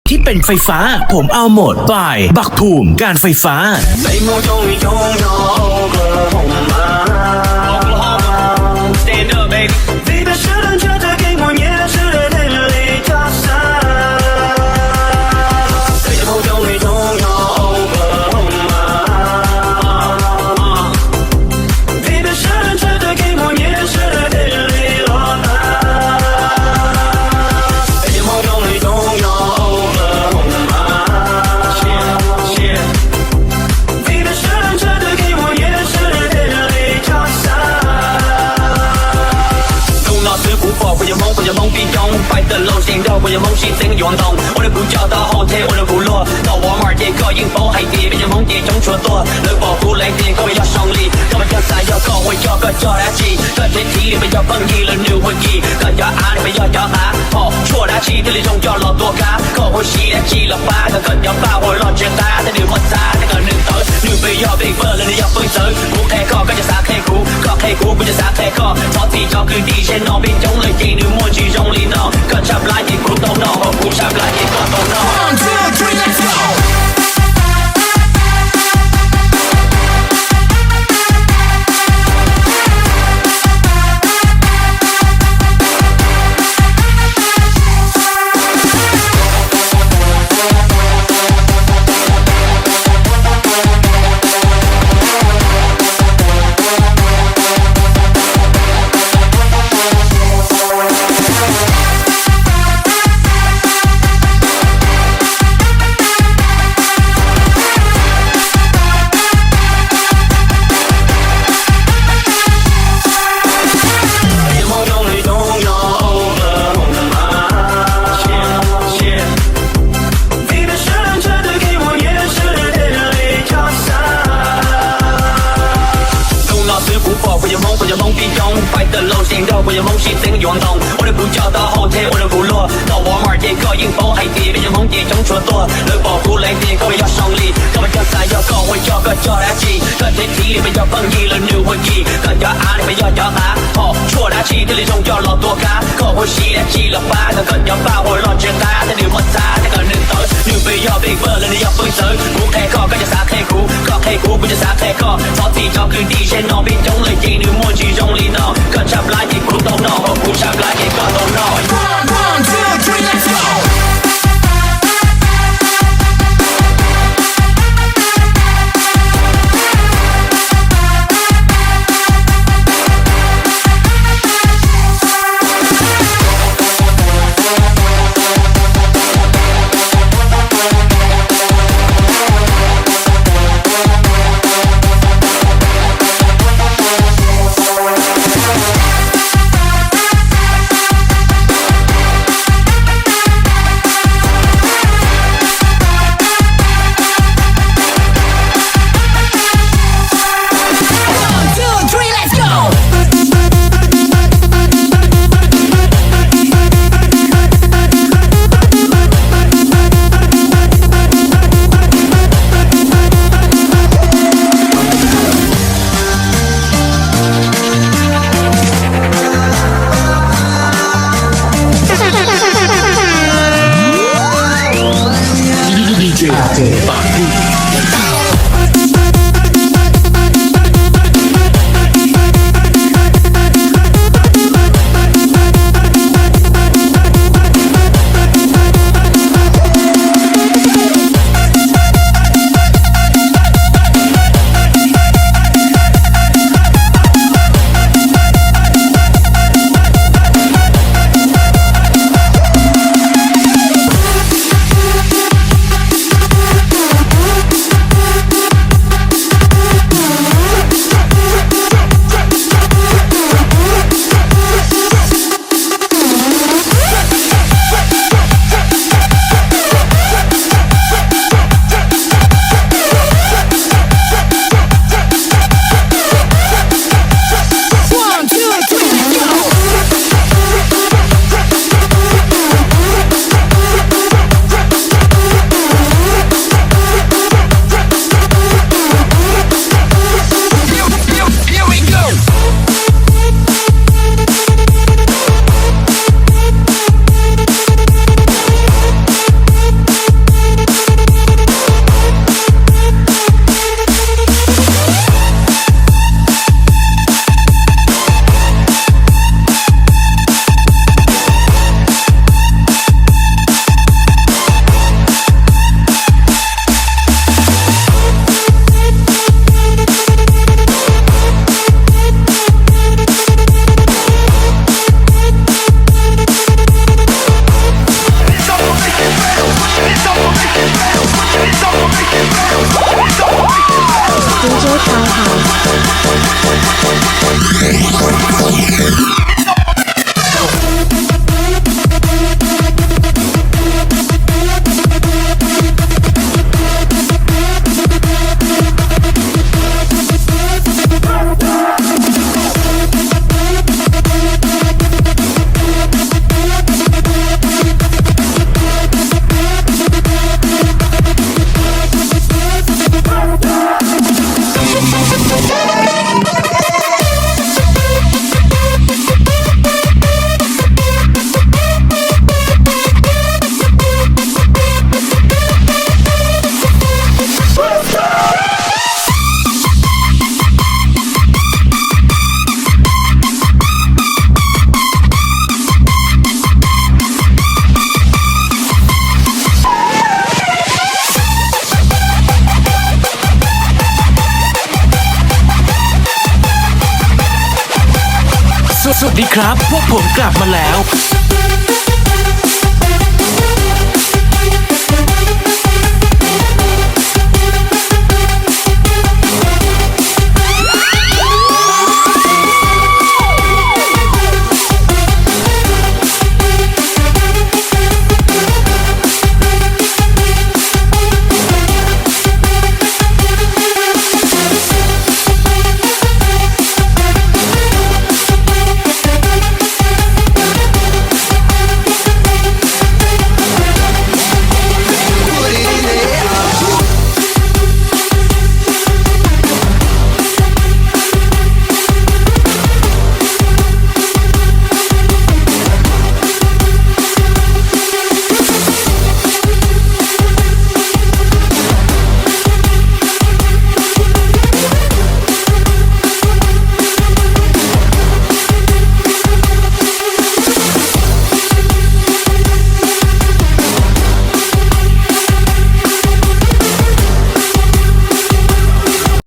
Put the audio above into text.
ที่เป็นไฟฟ้าผมเอาหมดบายบักภูมิการไฟฟ้าStand up, baby. Baby， 是等着他给我也是泪里加沙。这些朋友你总有个红吗 ？Baby， 是等着他给我也是泪里落单。这些朋友你总有个红吗 ？Baby， 是等着他给我也是泪里加沙。我有梦，我有梦必中，摆的路线的，我有梦心真涌动。我的不叫到后天，我的不落，到我马的个音符海底，别人梦的中出多，能保护来电，各位要胜利，各位要赛要高，我要个叫来气，个天体里面要蹦一了牛魂气，个要阿里面要叫阿，哦，说来气这里中要老多咖，口呼吸来气了八个，更要把我老接大，这里摩擦那个人头，牛背要被分了，你要分手，不开口，跟着撒开苦，靠开苦不就撒开口，朝地找个底线，脑边中了。给你默契用力闹，跟着来也不动闹，不下来也不动闹。1, 2, 3, let's go。我有梦想真涌动，我的不叫到后天，我的不落，到我马的个音符海底，别人梦的中出多，能保护来电，各位要胜利，各位要赛要高，我要个叫来气，个天体里面要蹦一了牛魂气，个要阿里面要叫阿，哦，说来气这里中要老多咖，口呼吸来气了八个，更要把我老接大，这里摩擦那个人头，牛背要被分了，你要分手，不开口跟着撒开苦，靠开苦不就撒开口，朝地找个底线，脑边中了给你默契用力闹，跟着来也不动闹，不下来也不动闹。1, 2, 3, let's go。ดีครับ พวกผมกลับมาแล้ว